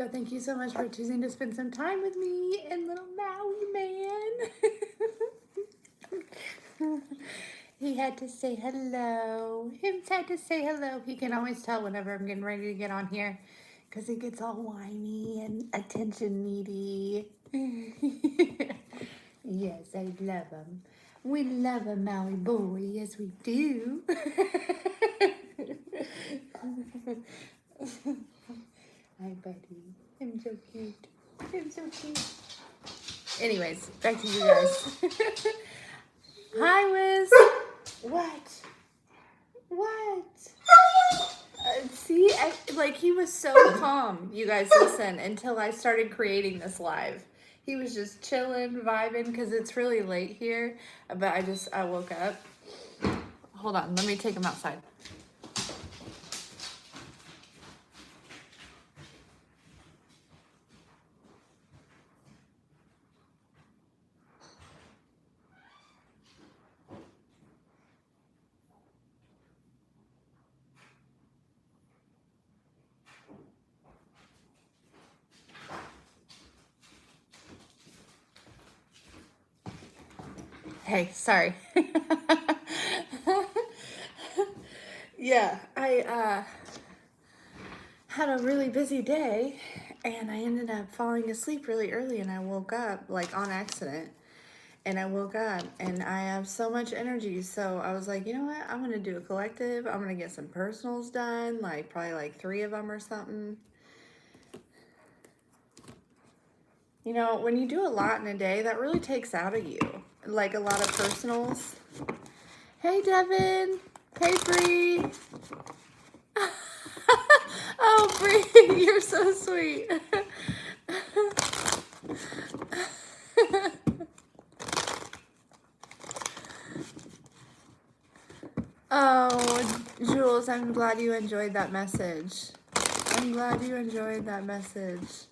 So thank you so much for choosing to spend some time with me and little Maui man. He had to say hello. Hims had to say hello. He can always tell whenever I'm getting ready to get on here because he gets all whiny and attention needy. Yes, I love him. We love a Maui boy. Yes, we do. Hi, buddy. I'm so cute. I'm so cute. Anyways, back to you guys. Hi, Wiz. What? What? See, like he was so calm. You guys listen until I started creating this live. He was just chilling, vibing because it's really late here. But I woke up. Hold on, let me take him outside. Hey, sorry. Yeah, I had a really busy day and I ended up falling asleep really early and I woke up like on accident. And I woke up and I have so much energy. So I was like, you know what? I'm going to do a collective. I'm going to get some personals done, like probably like 3 of them or something. You know, when you do a lot in a day, that really takes out of you. Like a lot of personals. Hey, Devin. Hey, Bree. Oh, Bree, you're so sweet. Oh, Jules, I'm glad you enjoyed that message. I'm glad you enjoyed that message.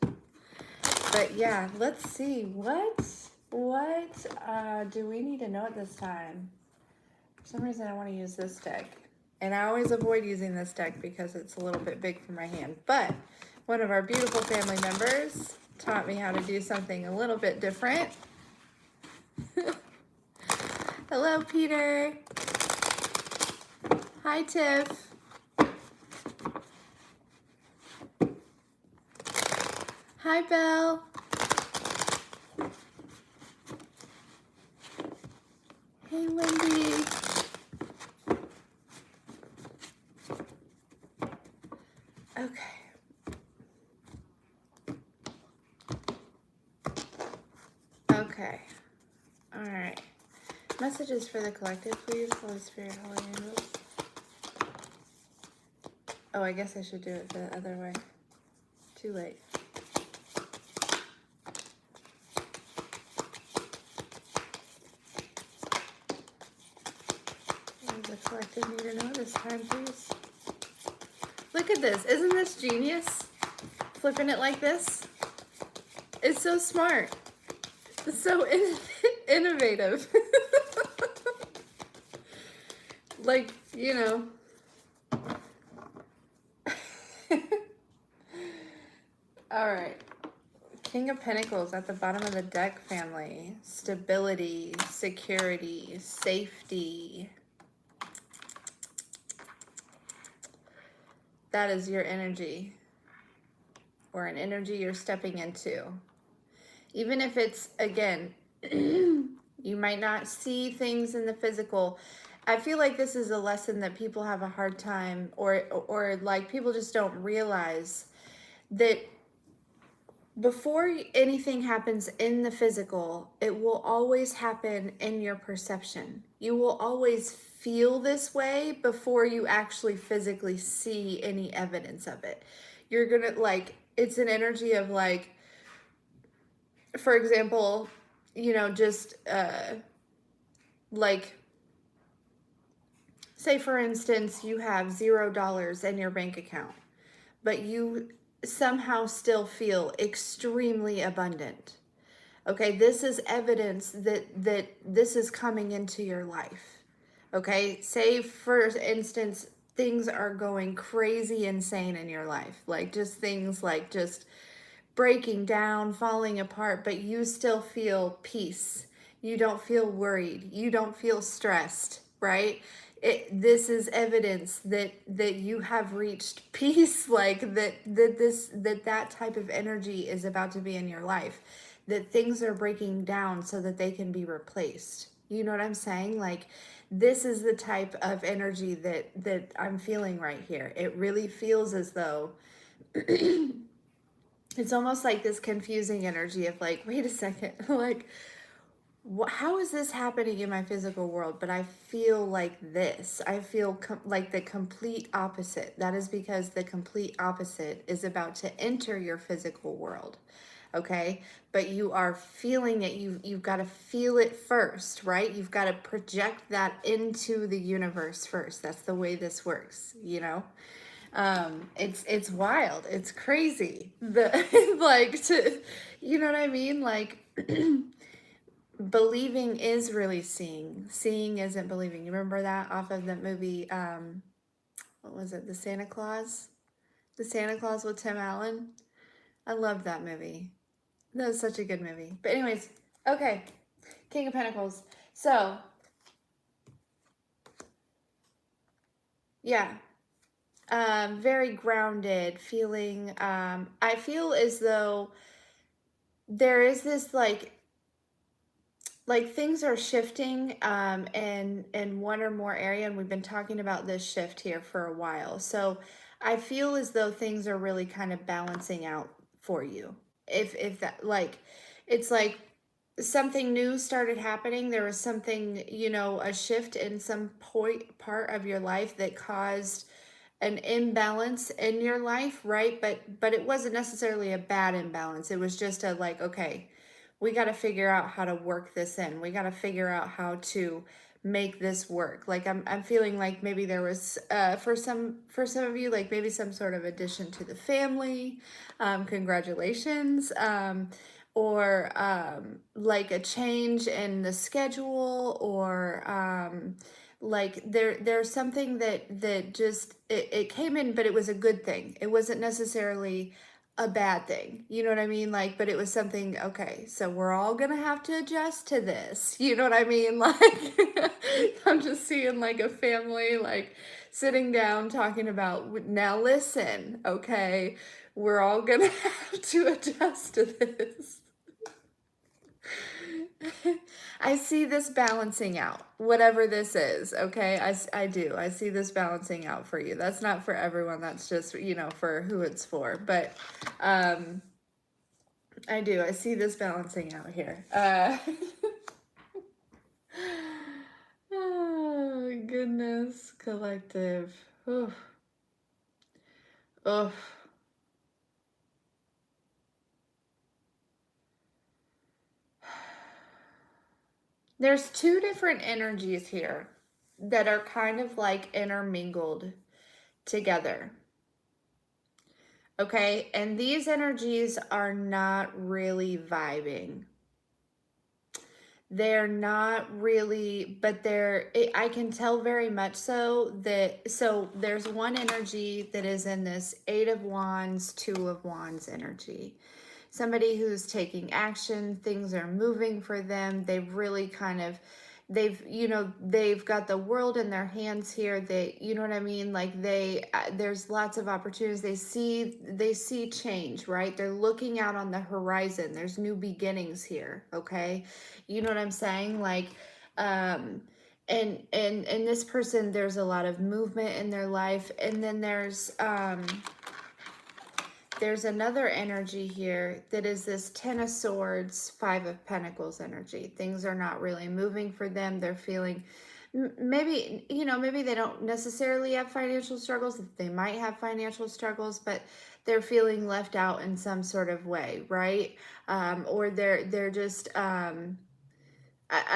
But yeah, let's see. What do we need to know at this time? For some reason, I want to use this deck. And I always avoid using this deck because it's a little bit big for my hand. But one of our beautiful family members taught me how to do something a little bit different. Hello, Peter. Hi, Tiff. Hi, Belle. Hey, Wendy. Okay. Okay. All right. Messages for the collective, please. Holy Spirit, Holy Angels. Oh, I guess I should do it the other way. Too late. What does the collective need to know this time, please? Look at this. Isn't this genius? Flipping it like this. It's so smart. It's so innovative. Like, you know. All right. King of Pentacles at the bottom of the deck, family. Stability, security, safety. That is your energy. Or an energy you're stepping into. Even if it's, again, you might not see things in the physical. I feel like this is a lesson that people have a hard time, or like people just don't realize that before anything happens in the physical, it will always happen in your perception. You will always feel this way before you actually physically see any evidence of it. You're gonna, like, it's an energy of, like, for example, you know, just like, say for instance, you have $0 in your bank account, but you somehow still feel extremely abundant. Okay, this is evidence that this is coming into your life. Okay, say for instance, things are going crazy insane in your life, like just things like just breaking down, falling apart, but you still feel peace. You don't feel worried. You don't feel stressed, right? This is evidence that you have reached peace, like that type of energy is about to be in your life, that things are breaking down so that they can be replaced. You know what I'm saying? Like, this is the type of energy that I'm feeling right here. It really feels as though it's almost like this confusing energy of like, wait a second, like, how is this happening in my physical world? But I feel like this. I feel like the complete opposite. That is because the complete opposite is about to enter your physical world. Okay, but you are feeling it. You've got to feel it first, right? You've got to project that into the universe first. That's the way this works, you know. It's wild. It's crazy. The like to, you know what I mean? Like, believing is really seeing. Seeing isn't believing. You remember that off of that movie? What was it? The Santa Claus. The Santa Claus with Tim Allen. I loved that movie. That was such a good movie. But anyways, okay. King of Pentacles. So, yeah. Very grounded feeling. I feel as though there is this like things are shifting in one or more area, and we've been talking about this shift here for a while. So I feel as though things are really kind of balancing out for you. If that, like, it's like something new started happening. There was something, you know, a shift in some part of your life that caused an imbalance in your life, right? But it wasn't necessarily a bad imbalance. It was just a like, okay, we got to figure out how to work this in. We got to figure out how to make this work. Like, I'm feeling like maybe there was for some of you, like maybe some sort of addition to the family. Congratulations. Or like a change in the schedule, or like there's something that just it came in, but it was a good thing. It wasn't necessarily a bad thing, you know what I mean? Like, but it was something, okay, so we're all gonna have to adjust to this, you know what I mean? Like, I'm just seeing like a family like sitting down talking about, now listen, okay, we're all gonna have to adjust to this. I see this balancing out, whatever this is, okay? I do. I see this balancing out for you. That's not for everyone. That's just, you know, for who it's for. But I do. I see this balancing out here. Oh, goodness. Collective. Oof. Oof. There's two different energies here that are kind of like intermingled together. Okay, and these energies are not really vibing. They're not really, but I can tell very much so that, so there's one energy that is in this Eight of Wands, Two of Wands energy. Somebody who's taking action, things are moving for them. They've really kind of, they've got the world in their hands here. You know what I mean? Like there's lots of opportunities. They see change, right? They're looking out on the horizon. There's new beginnings here. Okay. You know what I'm saying? Like, and this person, there's a lot of movement in their life. And then there's another energy here that is this Ten of Swords, Five of Pentacles energy. Things are not really moving for them. They're feeling, maybe, you know, maybe they don't necessarily have financial struggles. They might have financial struggles, but they're feeling left out in some sort of way, right? Or they're just, I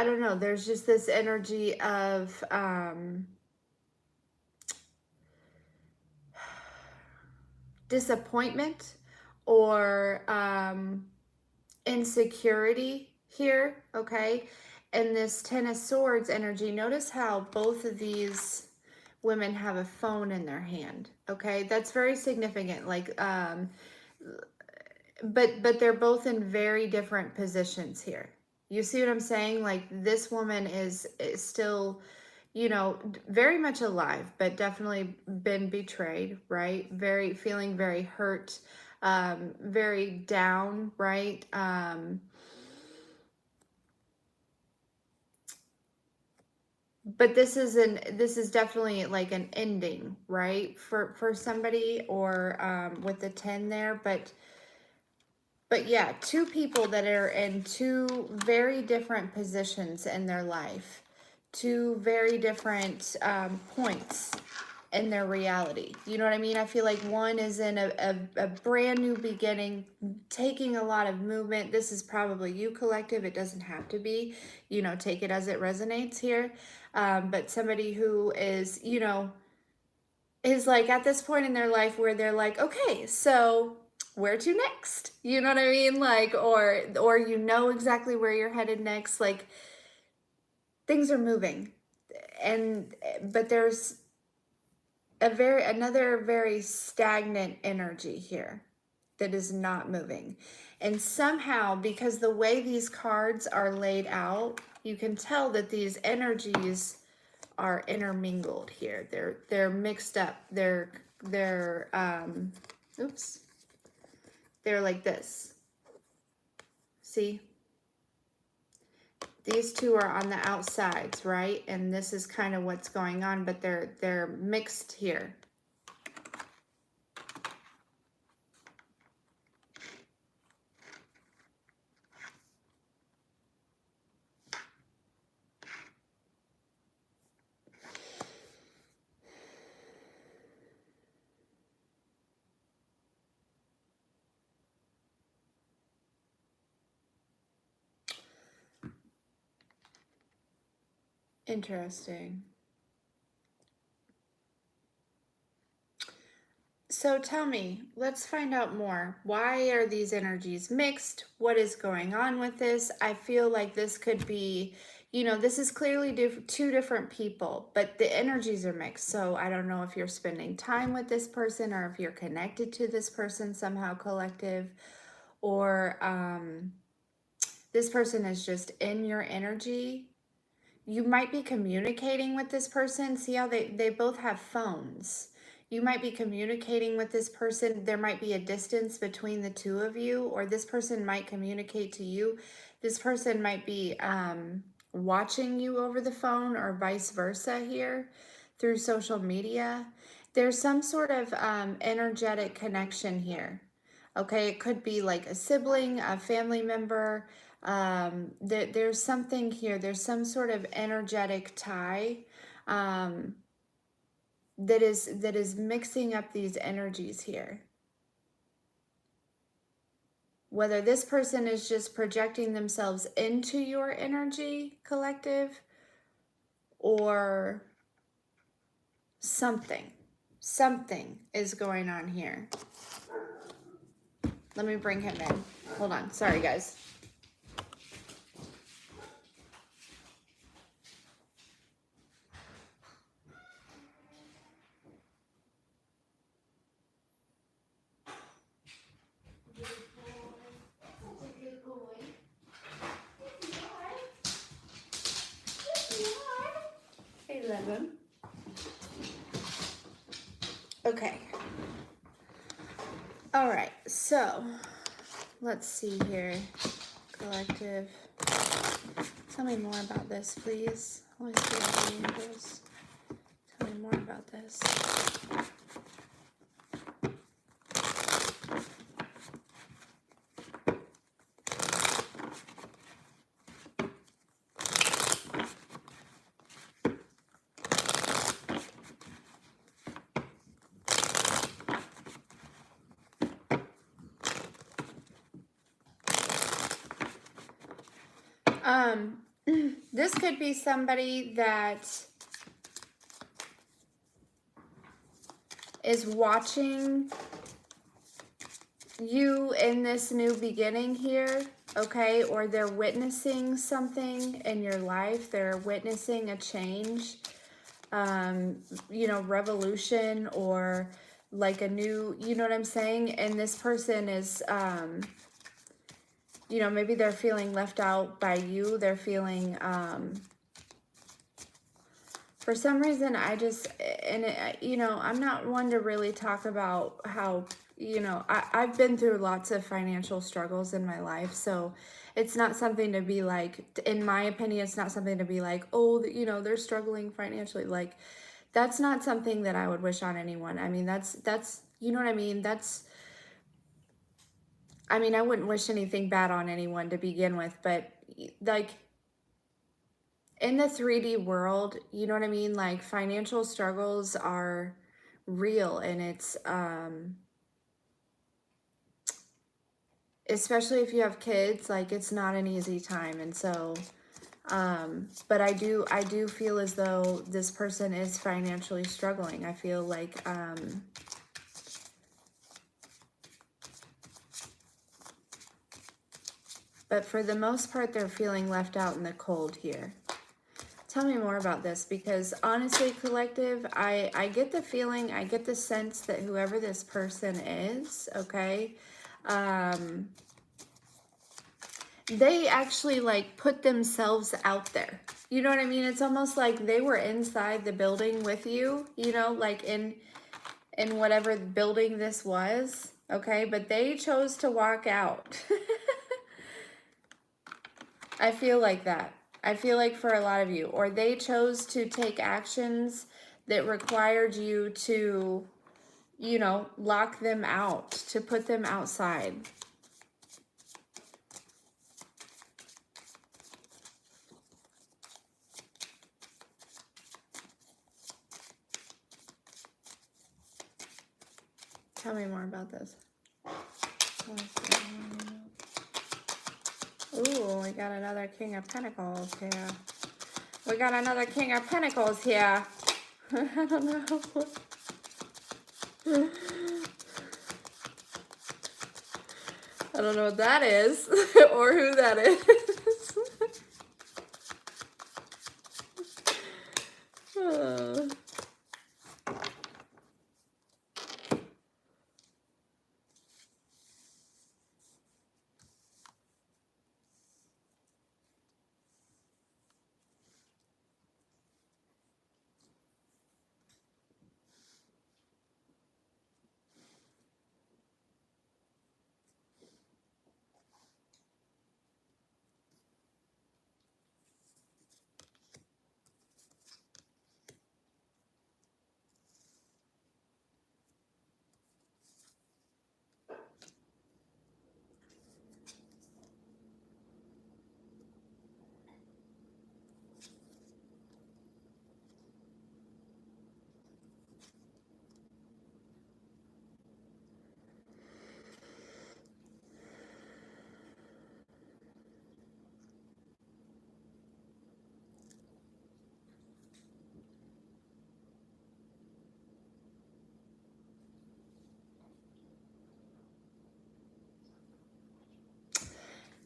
don't know. There's just this energy of, disappointment or insecurity here, okay? And this Ten of Swords energy, notice how both of these women have a phone in their hand, okay? That's very significant. Like, but they're both in very different positions here. You see what I'm saying? Like this woman is still, you know, very much alive, but definitely been betrayed, right? Very feeling very hurt, very down, right? But this is definitely like an ending, right? For somebody, or with the 10 there, but yeah, two people that are in two very different positions in their life, two very different points in their reality. You know what I mean? I feel like one is in a brand new beginning, taking a lot of movement. This is probably you, collective. It doesn't have to be, you know, take it as it resonates here. But somebody who is, you know, is like at this point in their life where they're like, okay, so where to next? You know what I mean? Like, or you know exactly where you're headed next. Like things are moving, and but there's another very stagnant energy here that is not moving. And somehow, because the way these cards are laid out, you can tell that these energies are intermingled here. They're mixed up. They're oops. They're like this. See? These two are on the outsides, right? And this is kind of what's going on, but they're mixed here. Interesting. So tell me, let's find out more. Why are these energies mixed? What is going on with this? I feel like this could be, you know, this is clearly two different people, but the energies are mixed. So I don't know if you're spending time with this person, or if you're connected to this person somehow, collective, or this person is just in your energy. You might be communicating with this person. See how they both have phones. You might be communicating with this person. There might be a distance between the two of you, or this person might communicate to you. This person might be watching you over the phone, or vice versa here through social media. There's some sort of energetic connection here. Okay, it could be like a sibling, a family member. There's something here. There's some sort of energetic tie that is mixing up these energies here. Whether this person is just projecting themselves into your energy, collective, or something is going on here. Let me bring him in. Hold on. Sorry, guys. Hey, Levin. Okay. All right. So let's see here, collective. Tell me more about this, please. Holy Spirit, angels. Tell me more about this. This could be somebody that is watching you in this new beginning here, okay? Or they're witnessing something in your life. They're witnessing a change, you know, revolution, or like a new, you know what I'm saying? And this person is, you know, maybe they're feeling left out by you. They're feeling, for some reason, you know, I'm not one to really talk about how, you know, I've been through lots of financial struggles in my life. So it's not something to be like, in my opinion, it's not something to be like, oh, you know, they're struggling financially. Like, that's not something that I would wish on anyone. I mean, you know what I mean? I mean, I wouldn't wish anything bad on anyone to begin with, but like, in the 3D world, you know what I mean? Like, financial struggles are real, and it's especially if you have kids, like, it's not an easy time. And so but I do feel as though this person is financially struggling. I feel like but for the most part, they're feeling left out in the cold here. Tell me more about this, because honestly, collective, I get the feeling, I get the sense that whoever this person is, okay, they actually like put themselves out there. You know what I mean? It's almost like they were inside the building with you, you know, like in whatever building this was, okay, but they chose to walk out. I feel like that. I feel like for a lot of you, or they chose to take actions that required you to, you know, lock them out, to put them outside. Tell me more about this. Ooh, we got another King of Pentacles here. We got another King of Pentacles here. I don't know. I don't know what that is or who that is.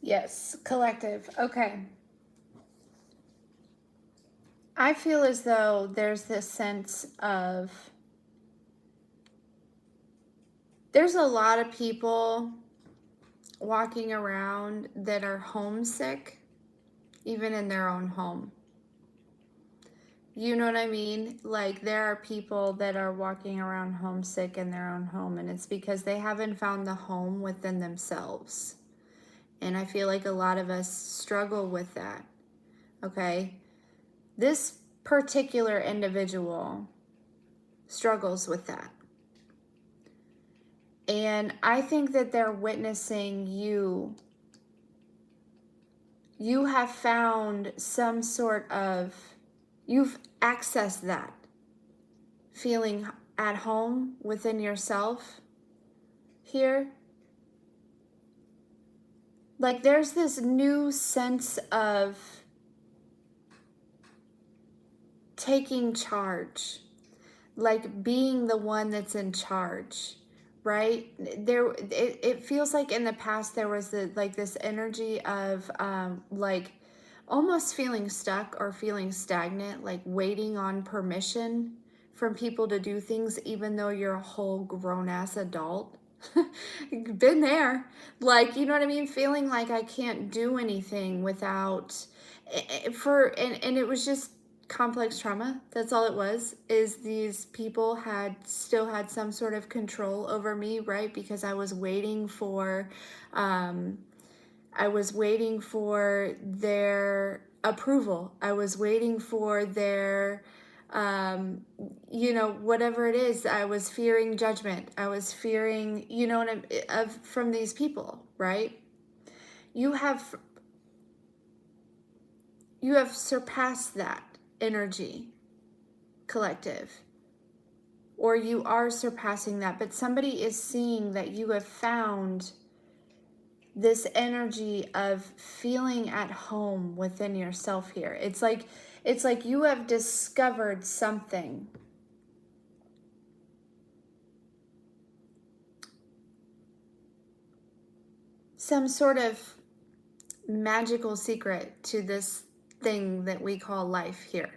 Yes, collective. Okay. I feel as though there's this sense of, there's a lot of people walking around that are homesick, even in their own home. You know what I mean? Like, there are people that are walking around homesick in their own home, and it's because they haven't found the home within themselves. And I feel like a lot of us struggle with that, okay? This particular individual struggles with that. And I think that they're witnessing you. You have found some sort of, you've accessed that feeling at home within yourself here. Like, there's this new sense of taking charge, like being the one that's in charge, right? It feels like in the past there was this energy of like almost feeling stuck or feeling stagnant, like waiting on permission from people to do things even though you're a whole grown-ass adult. Been there. Like, you know what I mean? Feeling like I can't do anything without and it was just complex trauma. That's all it was. Is these people still had some sort of control over me, right? Because um I was waiting for their approval. I was waiting for their, um, whatever it is. I was fearing judgment. I was fearing, from these people, right? You have you have surpassed that energy, collective, or you are surpassing that. But somebody is seeing that you have found this energy of feeling at home within yourself here. It's like you have discovered something. Some sort of magical secret to this thing that we call life here.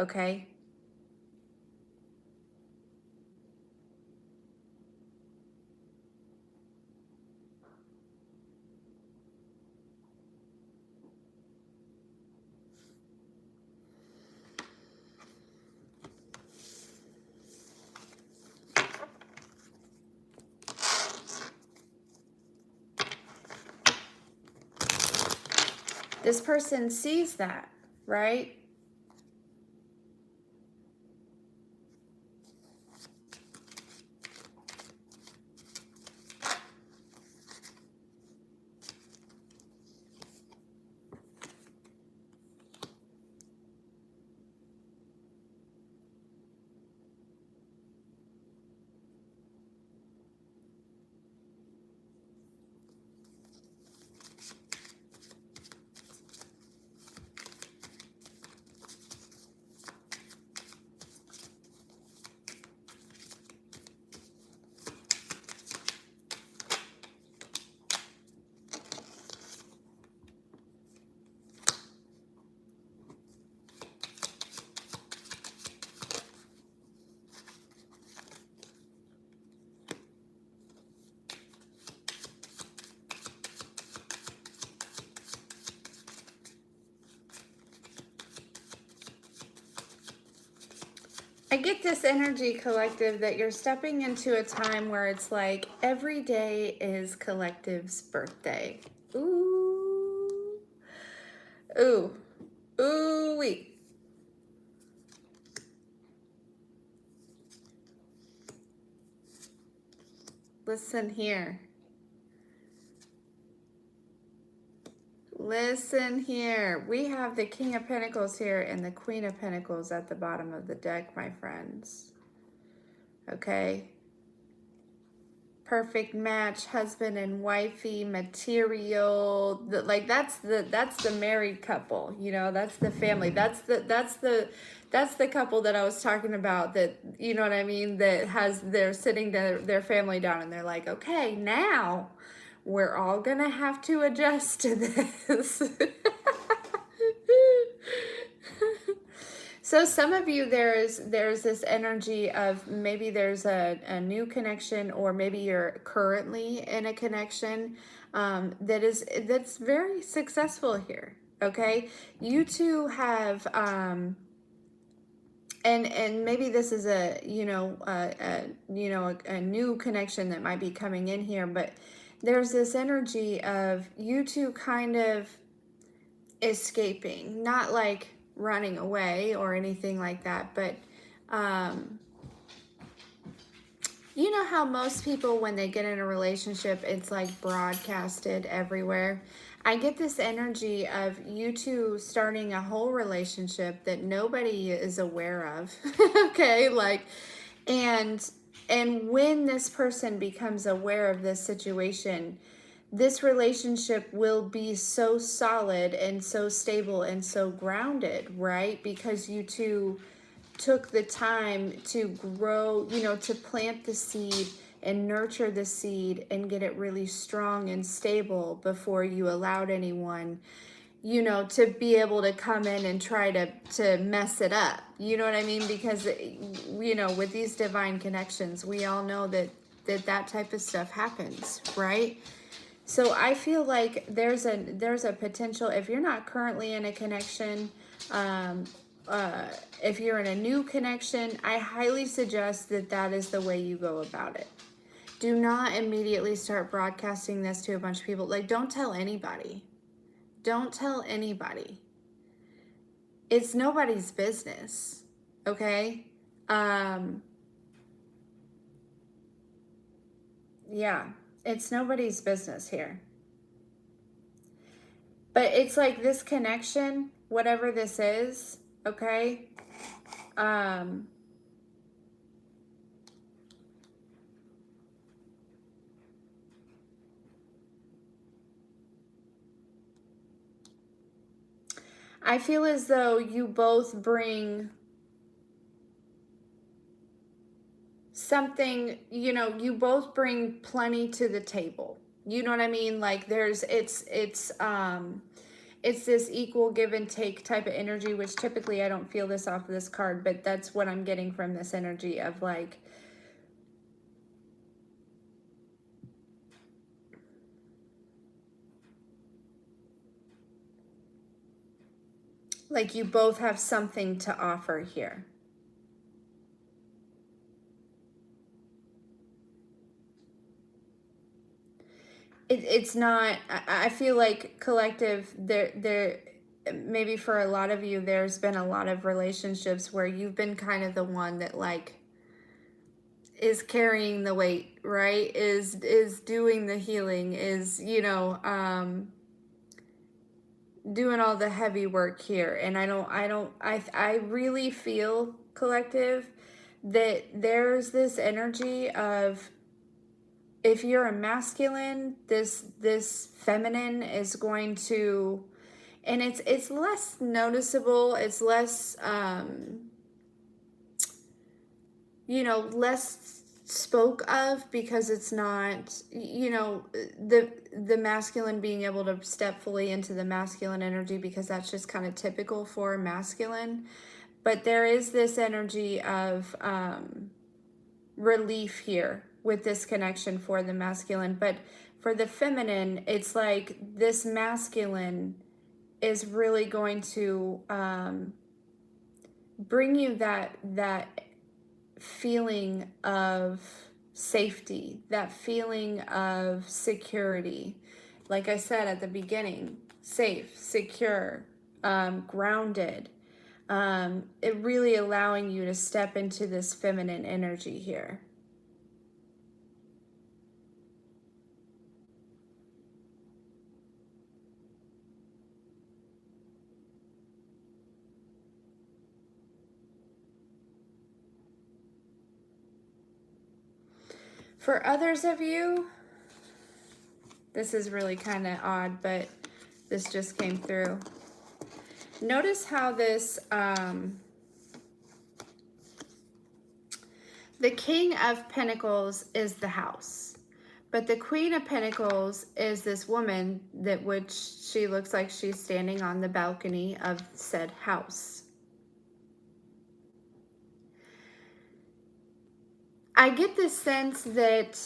Okay? This person sees that, right? I get this energy, collective, that you're stepping into a time where it's like every day is collective's birthday. Ooh. Ooh. Ooh-wee. Listen here. Listen here. We have the King of Pentacles here and the Queen of Pentacles at the bottom of the deck, my friends. Okay? Perfect match, husband and wifey material. That's the married couple, that's the family. That's the couple that I was talking about, that, you know what I mean, they're sitting their family down and they're like, okay, now we're all gonna have to adjust to this. So some of you, there's this energy of maybe there's a new connection, or maybe you're currently in a connection that's very successful here. Okay, you two have and maybe this is a new connection that might be coming in here, but there's this energy of you two kind of escaping, not like running away or anything like that, but you know how most people, when they get in a relationship, it's like broadcasted everywhere. I get this energy of you two starting a whole relationship that nobody is aware of. Okay, and when this person becomes aware of this situation, this relationship will be so solid and so stable and so grounded, right? Because you two took the time to grow, to plant the seed and nurture the seed and get it really strong and stable before you allowed anyone you know, to be able to come in and try to mess it up. You know what I mean? Because, you know, with these divine connections, we all know that type of stuff happens, right? So I feel like there's a potential, if you're not currently in a connection, um, if you're in a new connection, I highly suggest that is the way you go about it. Do not immediately start broadcasting this to a bunch of people. Like, don't tell anybody. Don't tell anybody. It's nobody's business, okay? Yeah, it's nobody's business here. But it's like this connection, whatever this is, okay? I feel as though you both bring something, you know, you both bring plenty to the table. You know what I mean? Like it's this equal give and take type of energy, which typically I don't feel this off of this card, but that's what I'm getting from this energy of like you both have something to offer here. It's not, I feel like collective, there maybe for a lot of you, there's been a lot of relationships where you've been kind of the one that like is carrying the weight, right? Is doing the healing, is, you know, doing all the heavy work here. And I really feel, collective, that there's this energy of, if you're a masculine, this feminine is going to, and it's less noticeable, it's less you know, less spoke of, because it's not, you know, the masculine being able to step fully into the masculine energy, because that's just kind of typical for masculine. But there is this energy of relief here with this connection for the masculine. But for the feminine, it's like this masculine is really going to bring you that feeling of safety, that feeling of security. Like I said at the beginning, safe, secure, grounded. It really allowing you to step into this feminine energy here. For others of you, this is really kind of odd, but this just came through. Notice how this, the King of Pentacles is the house, but the Queen of Pentacles is this woman that which she looks like she's standing on the balcony of said house. I get this sense that,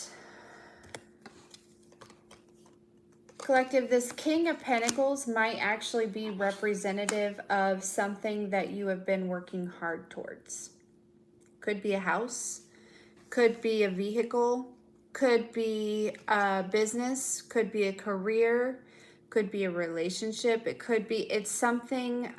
collective, this King of Pentacles might actually be representative of something that you have been working hard towards. Could be a house, could be a vehicle, could be a business, could be a career, could be a relationship. It could be, it's something,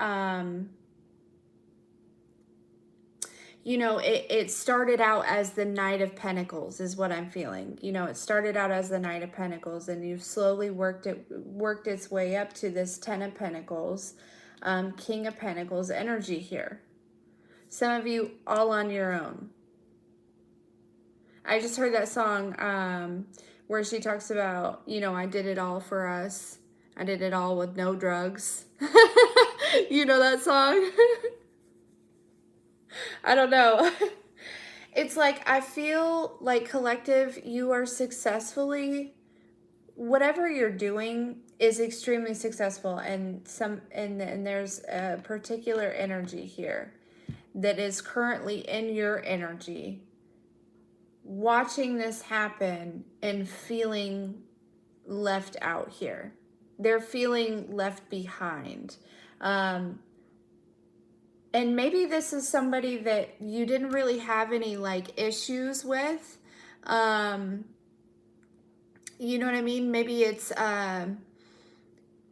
you know, it started out as the Knight of Pentacles is what I'm feeling. You know, it started out as the Knight of Pentacles, and you've slowly worked its way up to this Ten of Pentacles, King of Pentacles energy here. Some of you all on your own. I just heard that song where she talks about, you know, I did it all for us. I did it all with no drugs. You know that song? I don't know. It's like, I feel like, collective, you are successfully whatever you're doing is extremely successful, and there's a particular energy here that is currently in your energy, watching this happen and feeling left out here. They're feeling left behind. Um, and maybe this is somebody that you didn't really have any like issues with. You know what I mean? Maybe it's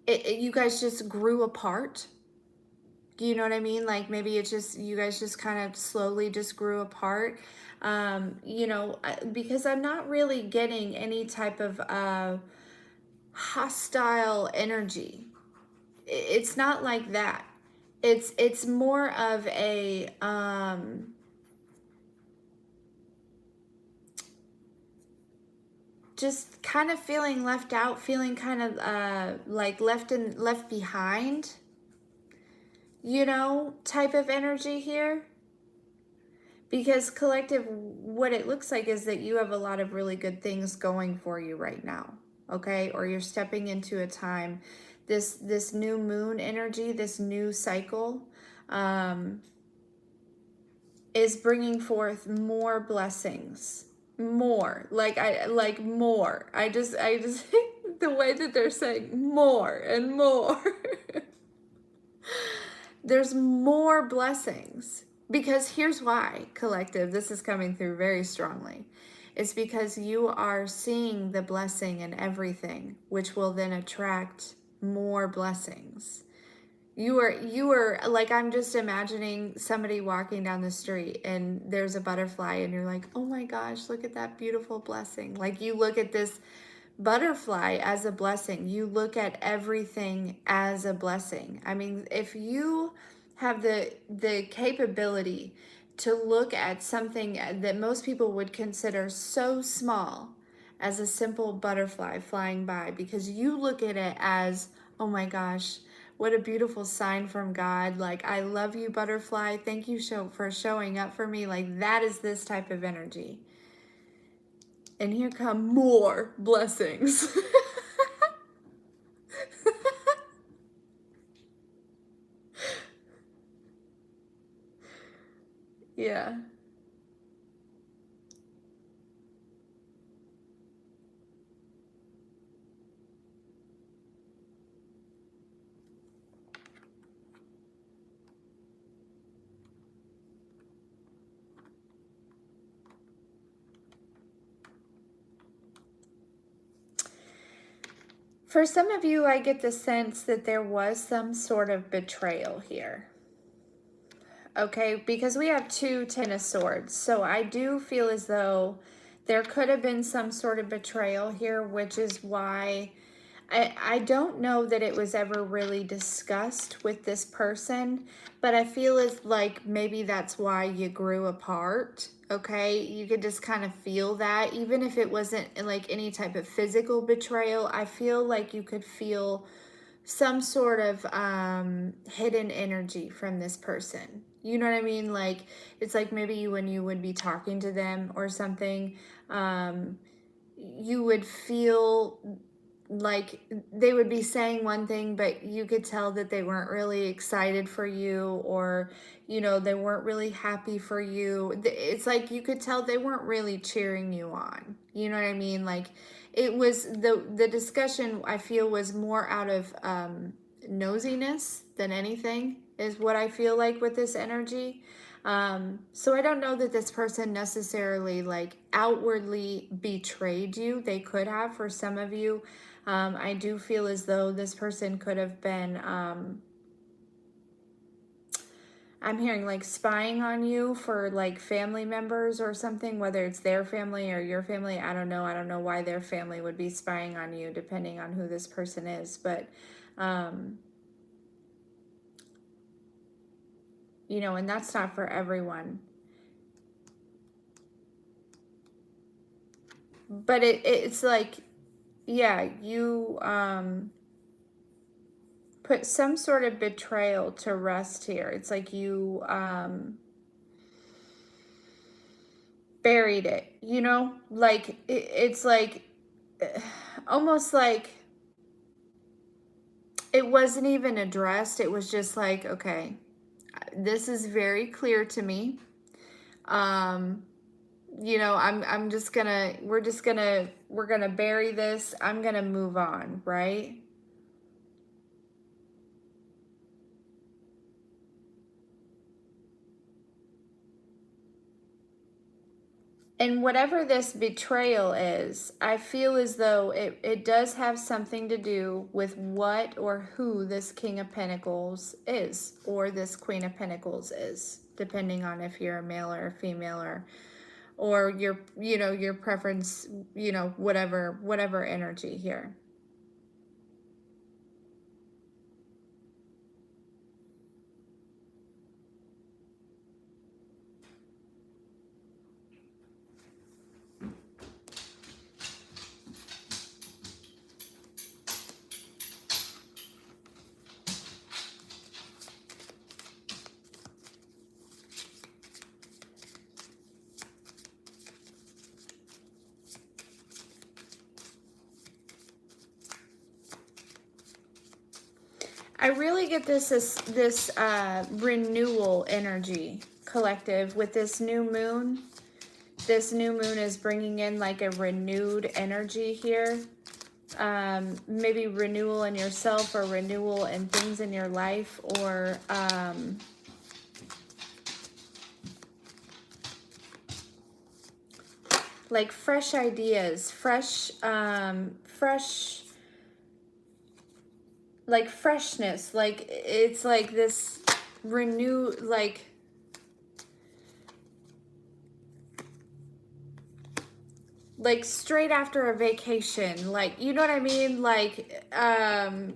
you guys just grew apart. You know what I mean? Like maybe it's just you guys just kind of slowly just grew apart. You know, because I'm not really getting any type of hostile energy. It's not like that. It's more of a just kind of feeling left out, feeling kind of like left behind, you know, type of energy here. Because collective, what it looks like is that you have a lot of really good things going for you right now, okay? Or you're stepping into a time, this new moon energy, this new cycle, is bringing forth more blessings, more like more. I just the way that they're saying more and more. There's more blessings. Because here's why, collective, this is coming through very strongly. It's because you are seeing the blessing in everything, which will then attract more blessings. You are like, I'm just imagining somebody walking down the street and there's a butterfly and you're like, oh my gosh, look at that beautiful blessing. Like you look at this butterfly as a blessing. You look at everything as a blessing. I mean, if you have the capability to look at something that most people would consider so small as a simple butterfly flying by, because you look at it as, oh my gosh, what a beautiful sign from God. Like, I love you, butterfly. Thank you for showing up for me. Like, that is this type of energy. And here come more blessings. Yeah. For some of you, I get the sense that there was some sort of betrayal here. Okay, because we have 2 Ten of Swords. So I do feel as though there could have been some sort of betrayal here, which is why I don't know that it was ever really discussed with this person, but I feel as like maybe that's why you grew apart. Okay, you could just kind of feel that, even if it wasn't like any type of physical betrayal. I feel like you could feel some sort of hidden energy from this person. You know what I mean? Like, it's like maybe when you would be talking to them or something, you would feel like they would be saying one thing, but you could tell that they weren't really excited for you, or, you know, they weren't really happy for you. It's like you could tell they weren't really cheering you on. You know what I mean? Like, it was the discussion, I feel, was more out of nosiness than anything, is what I feel like with this energy. So I don't know that this person necessarily like outwardly betrayed you. They could have, for some of you. I do feel as though this person could have been, I'm hearing like spying on you for like family members or something, whether it's their family or your family. I don't know. I don't know why their family would be spying on you, depending on who this person is. But, you know, and that's not for everyone. But it's like, yeah, you put some sort of betrayal to rest here. It's like you buried it, you know? Like, it's like, almost like it wasn't even addressed. It was just like, okay, this is very clear to me. Um, you know, I'm just gonna, we're gonna bury this. I'm gonna move on, right? And whatever this betrayal is, I feel as though it does have something to do with what or who this King of Pentacles is, or this Queen of Pentacles is, depending on if you're a male or a female, or your, you know, your preference, you know, whatever energy here. I really get this renewal energy, collective, with this new moon. This new moon is bringing in like a renewed energy here. Maybe renewal in yourself, or renewal in things in your life, or like fresh ideas, fresh, like freshness. Like it's like this renew, like straight after a vacation, like, you know what I mean? Like, um,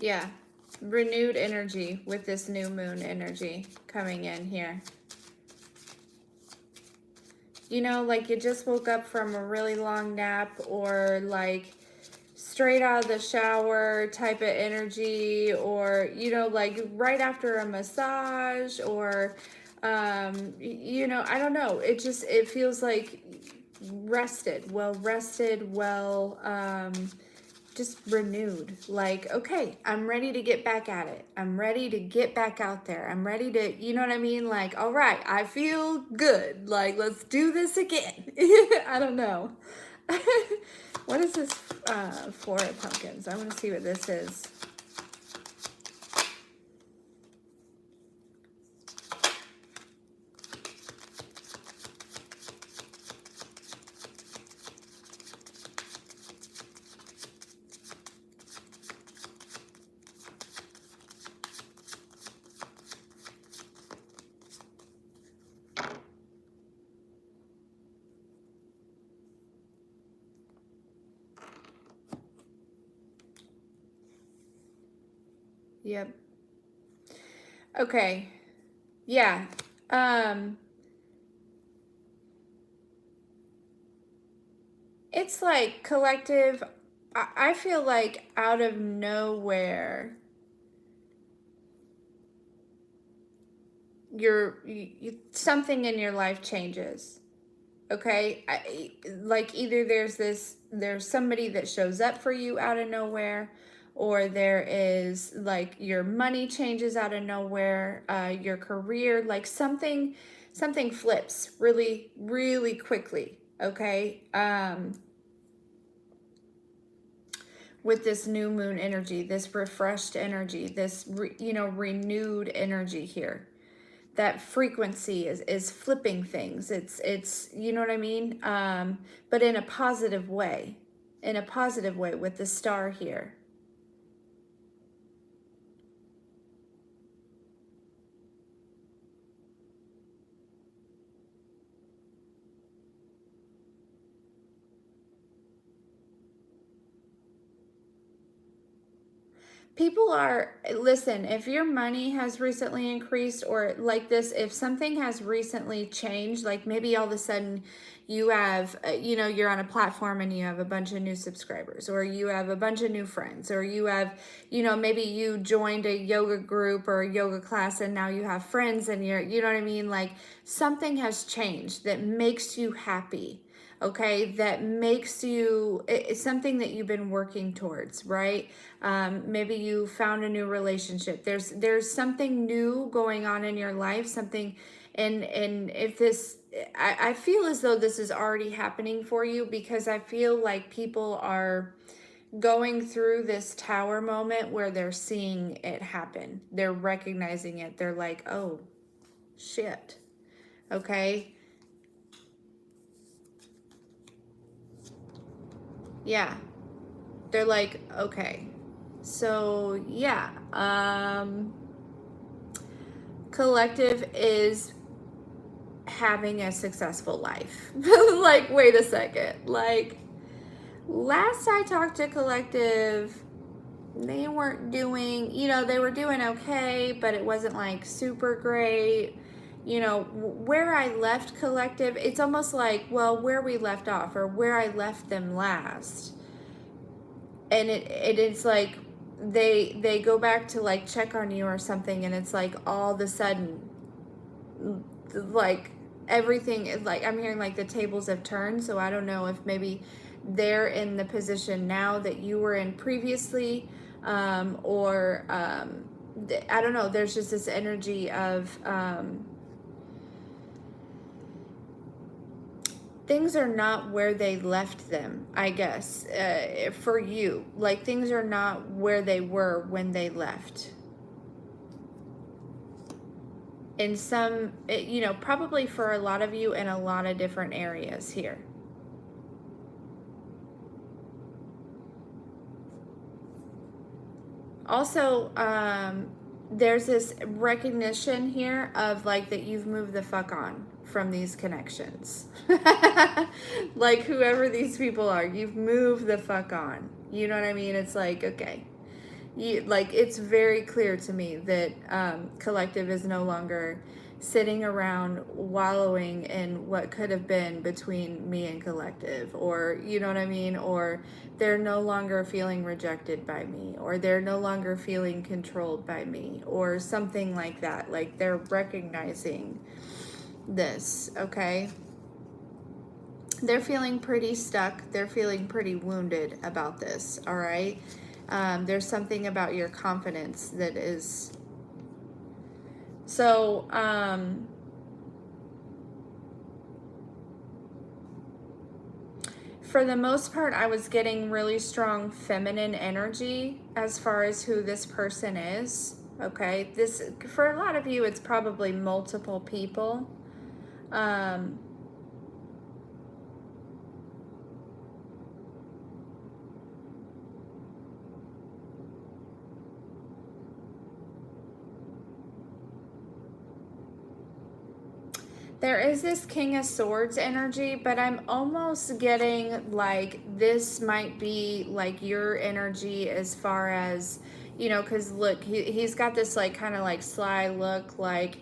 yeah, renewed energy with this new moon energy coming in here. You know, like you just woke up from a really long nap, or like straight out of the shower type of energy, or, you know, like right after a massage, or, you know, I don't know. It just, it feels like rested, just renewed. Like, okay, I'm ready to get back at it. I'm ready to get back out there. I'm ready to, you know what I mean? Like, all right, I feel good. Like, let's do this again. I don't know. What is this Four of Pumpkins? I want to see what this is. Yep. Okay. Yeah. It's like collective. I feel like out of nowhere, something in your life changes. Okay, like either there's somebody that shows up for you out of nowhere, or there is like your money changes out of nowhere, your career, like something flips really quickly. Okay, with this new moon energy, this refreshed energy, this you know, renewed energy here. That frequency is flipping things. It's you know what I mean? But in a positive way. In a positive way with the star here. people are, listen, if your money has recently increased or like this, if something has recently changed, like maybe all of a sudden you have, you're on a platform and you have a bunch of new subscribers, or you have a bunch of new friends, or you have, maybe you joined a yoga group or a yoga class and now you have friends and you know what I mean? Like something has changed that makes you happy. Okay, that makes you, it's something that you've been working towards, right? Maybe you found a new relationship. There's something new going on in your life, something, and if this, I feel as though this is already happening for you, because I feel like people are going through this tower moment where they're seeing it happen. They're recognizing it. They're like, oh, shit. Okay. Yeah. They're like, okay. So, yeah. Collective is having a successful life. Like, wait a second. Like, last I talked to Collective, they weren't doing, they were doing okay, but it wasn't like super great. Where I left Collective, it's almost like, well, where we left off or where I left them last. And it's like they go back to like check on you or something, and it's like all of a sudden, like everything is like, I'm hearing like the tables have turned. So I don't know if maybe they're in the position now that you were in previously, or I don't know. There's just this energy of things are not where they left them, I guess, for you. Like things are not where they were when they left. In some, probably for a lot of you in a lot of different areas here. Also, there's this recognition here of like that you've moved the fuck on from these connections. Like whoever these people are, you've moved the fuck on. You know what I mean? It's like, okay. Like it's very clear to me that Collective is no longer sitting around wallowing in what could have been between me and Collective, or you know what I mean, or they're no longer feeling rejected by me, or they're no longer feeling controlled by me, or something like that. Like they're recognizing this. Okay, they're feeling pretty stuck, they're feeling pretty wounded about this. All right. There's something about your confidence that is so for the most part, I was getting really strong feminine energy as far as who this person is. Okay, this, for a lot of you, it's probably multiple people. There is this King of Swords energy, but I'm almost getting like this might be like your energy as far as, because look, he's got this like kind of like sly look, like,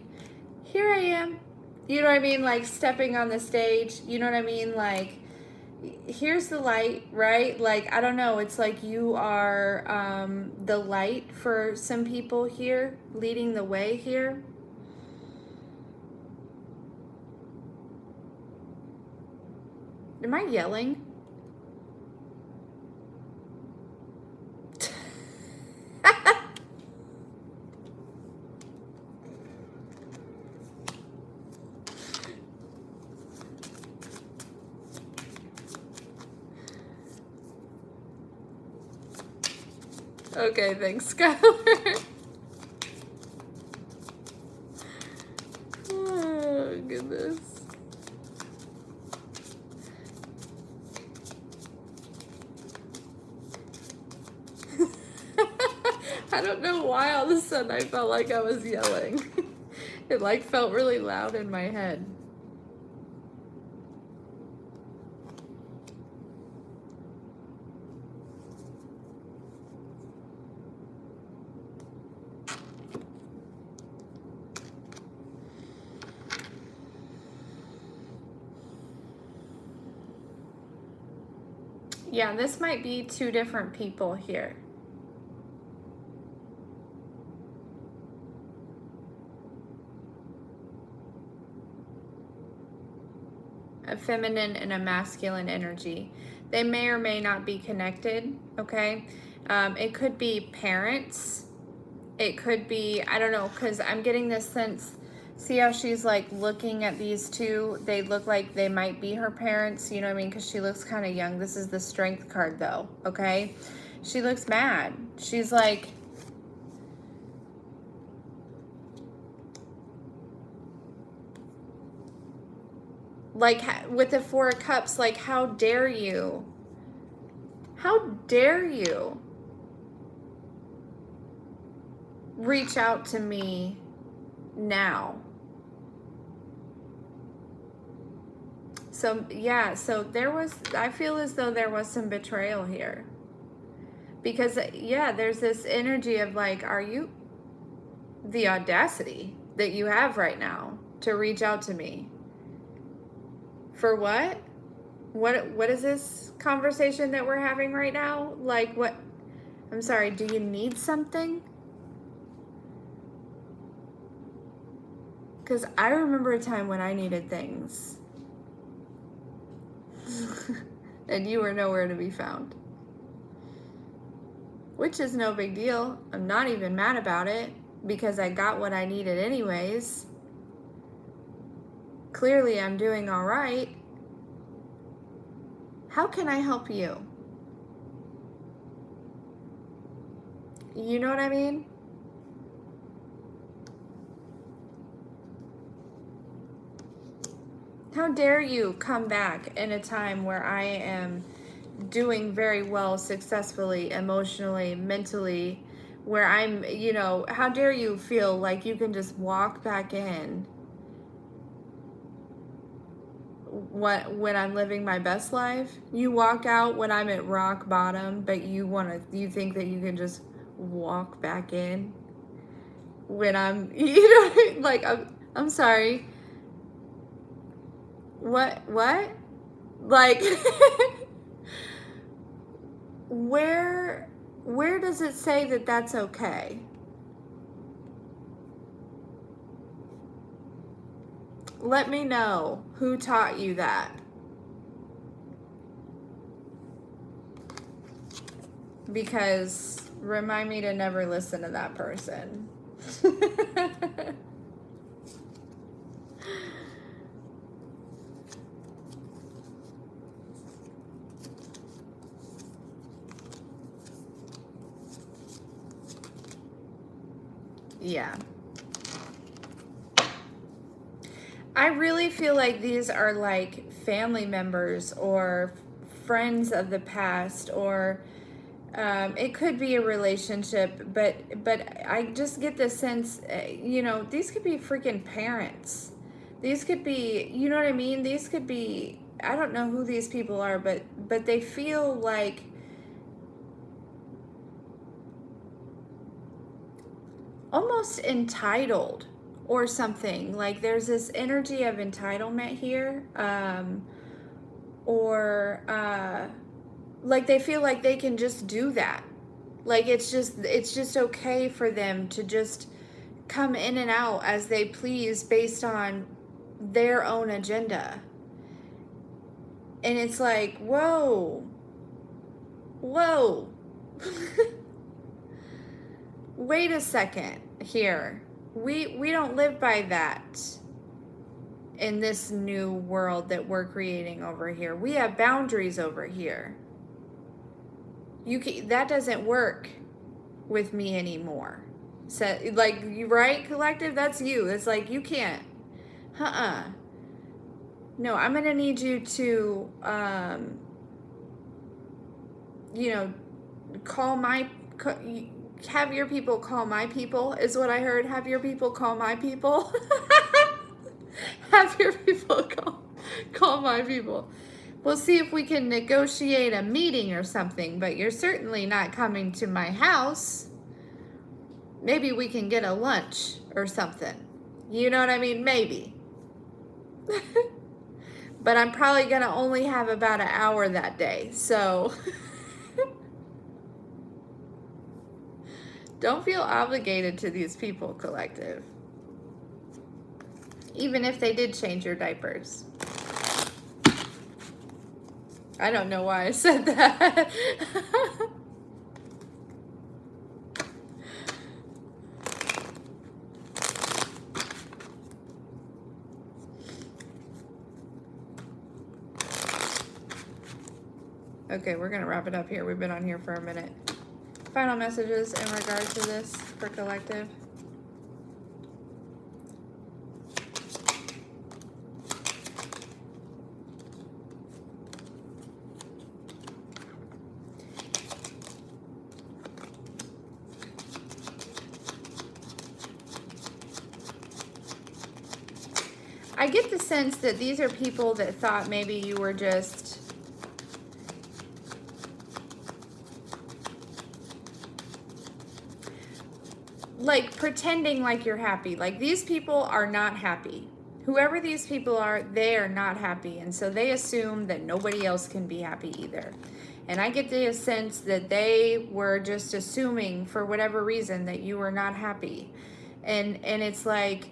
here I am. You know what I mean? Like stepping on the stage, you know what I mean? Like, here's the light, right? Like, I don't know. It's like you are the light for some people here, leading the way here. Am I yelling? Okay, thanks, Skylar. Oh, goodness. I don't know why all of a sudden I felt like I was yelling. It like felt really loud in my head. Yeah, this might be two different people here. A feminine and a masculine energy. They may or may not be connected, okay? It could be parents. It could be, I don't know, because I'm getting this sense. See how she's like looking at these two? They look like they might be her parents, you know what I mean? Because she looks kind of young. This is the strength card though, okay? She looks mad. She's like, with the Four of Cups, like, how dare you? How dare you reach out to me now? So, yeah, so there was, I feel as though there was some betrayal here. Because, yeah, there's this energy of like, are you, the audacity that you have right now to reach out to me? For what? What is this conversation that we're having right now? Like, what? I'm sorry, do you need something? Because I remember a time when I needed things. And you were nowhere to be found. Which is no big deal. I'm not even mad about it because I got what I needed anyways. Clearly I'm doing all right. How can I help you? You know what I mean? How dare you come back in a time where I am doing very well, successfully, emotionally, mentally, where I'm, you know, how dare you feel like you can just walk back in when I'm living my best life? You walk out when I'm at rock bottom, but you think that you can just walk back in when I'm, you know, like, I'm sorry. What? Like, where does it say that that's okay? Let me know who taught you that. Because remind me to never listen to that person. Yeah. I really feel like these are like family members or friends of the past, or it could be a relationship, but I just get the sense, you know, these could be freaking parents. These could be, you know what I mean? These could be, I don't know who these people are, but they feel like almost entitled or something. Like there's this energy of entitlement here, or like they feel like they can just do that. Like it's just okay for them to just come in and out as they please based on their own agenda. And it's like, whoa. Wait a second here. We don't live by that in this new world that we're creating over here. We have boundaries over here. That doesn't work with me anymore. So, like, you right, collective? That's you. It's like, you can't. No, I'm going to need you to, you know, have your people call my people, is what I heard. Have your people call my people. Have your people call my people. We'll see if we can negotiate a meeting or something, but you're certainly not coming to my house. Maybe we can get a lunch or something. You know what I mean? Maybe. but I'm probably going to only have about an hour that day. So don't feel obligated to these people, collective. Even if they did change your diapers. I don't know why I said that. Okay, we're going to wrap it up here. We've been on here for a minute. Final messages in regard to this for collective. I get the sense that these are people that thought maybe you were just like pretending like you're happy. Like these people are not happy. Whoever these people are, they are not happy. And so they assume that nobody else can be happy either. And I get the sense that they were just assuming for whatever reason that you were not happy. And it's like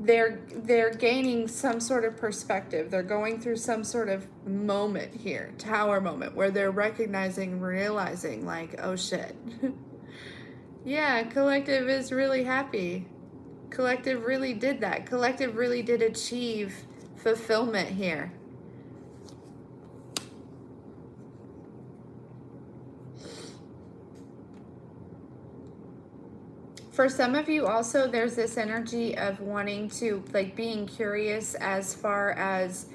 they're gaining some sort of perspective. They're going through some sort of moment here, tower moment, where they're recognizing, realizing like, oh shit. Yeah, collective is really happy. Collective really did that. Collective really did achieve fulfillment here. For some of you also, there's this energy of wanting to, like being curious as far as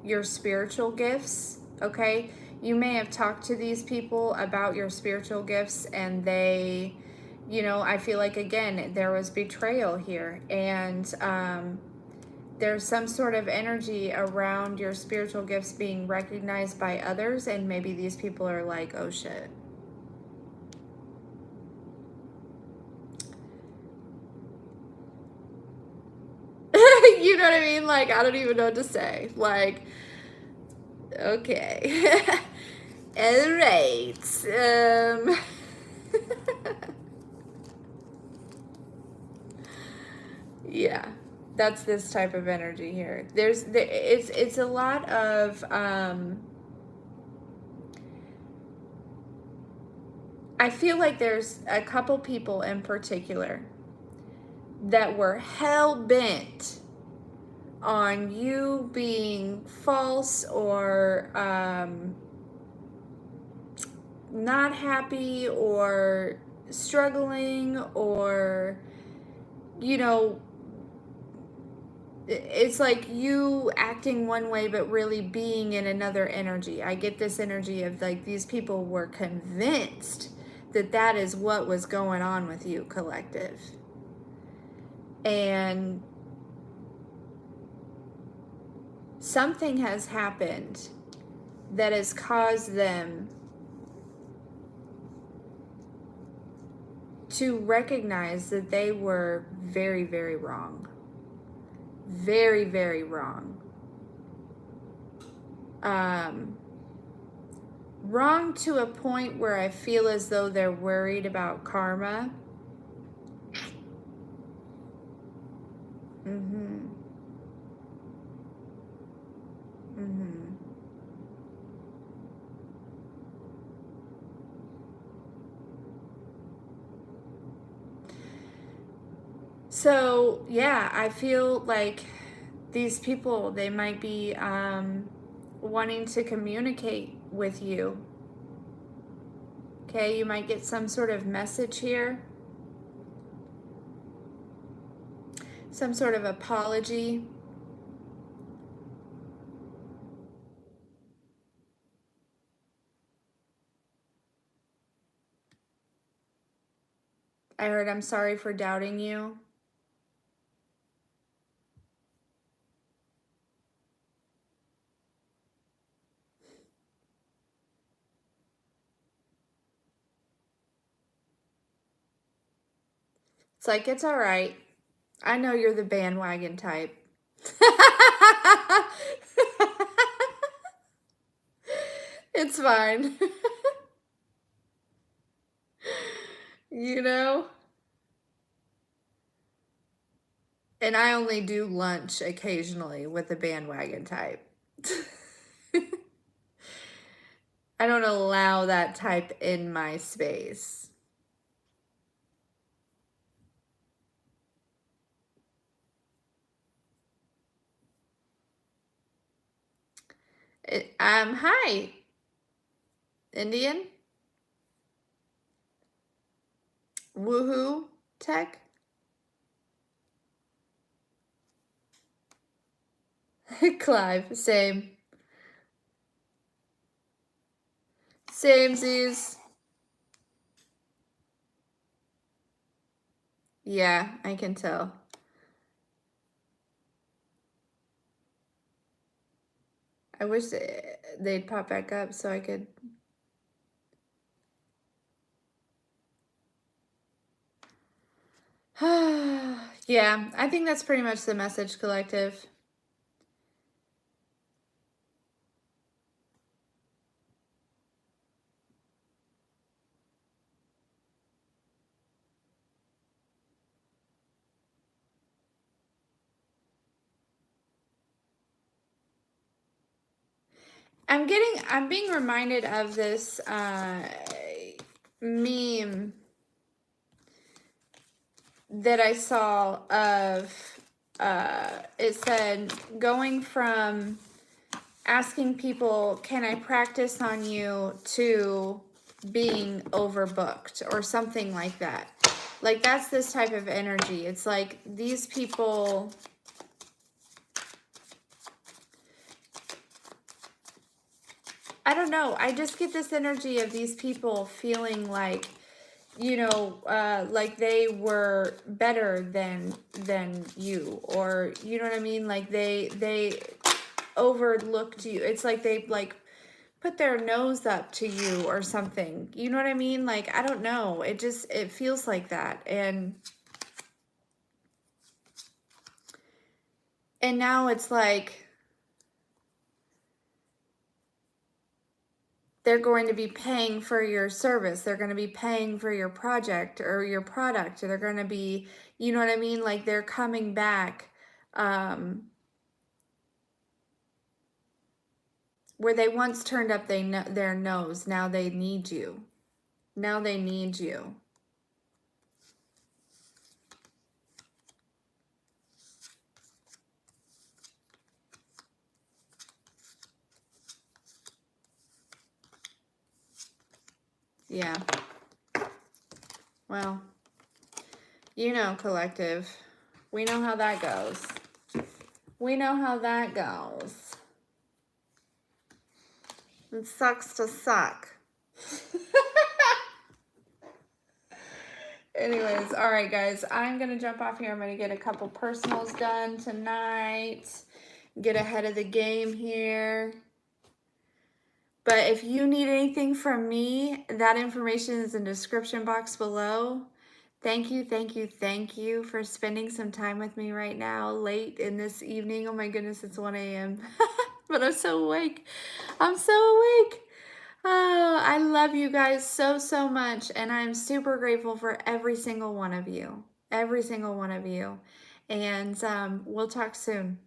your spiritual gifts, okay? You may have talked to these people about your spiritual gifts and they, you know, I feel like, again, there was betrayal here. And there's some sort of energy around your spiritual gifts being recognized by others. And maybe these people are like, oh shit. You know what I mean? Like, I don't even know what to say. Like, okay. All right. Yeah, that's this type of energy here. It's a lot of, I feel like there's a couple people in particular that were hell-bent on you being false or not happy or struggling, or, you know, it's like you acting one way but really being in another energy. I get this energy of like these people were convinced that that is what was going on with you, collective. And something has happened that has caused them to recognize that they were very, very wrong. Very, very wrong. Wrong to a point where I feel as though they're worried about karma. So, yeah, I feel like these people, they might be wanting to communicate with you. Okay, you might get some sort of message here. Some sort of apology. I heard, I'm sorry for doubting you. It's like, it's all right. I know you're the bandwagon type. It's fine. You know? And I only do lunch occasionally with the bandwagon type. I don't allow that type in my space. Hi, Indian. Woohoo, tech. Clive, same. Samesies. Yeah, I can tell. I wish they'd pop back up so I could. Yeah, I think that's pretty much the message, collective. I'm being reminded of this meme that I saw of, it said, going from asking people, can I practice on you, to being overbooked or something like that. Like, that's this type of energy. It's like these people, I don't know. I just get this energy of these people feeling like, you know, like they were better than you, or you know what I mean? Like they overlooked you. It's like they like put their nose up to you or something. You know what I mean? Like, I don't know. It feels like that. And now it's like they're going to be paying for your service. They're going to be paying for your project or your product. They're going to be, you know what I mean? Like, they're coming back, where they once turned up their nose. Now they need you. Now they need you. Yeah. Well, you know, collective. We know how that goes. We know how that goes. It sucks to suck. Anyways, all right, guys. I'm going to jump off here. I'm going to get a couple personals done tonight. Get ahead of the game here. But if you need anything from me, that information is in the description box below. Thank you, thank you, thank you for spending some time with me right now, late in this evening. Oh my goodness, it's 1 a.m. But I'm so awake. I'm so awake. Oh, I love you guys so, so much. And I'm super grateful for every single one of you. Every single one of you. And we'll talk soon.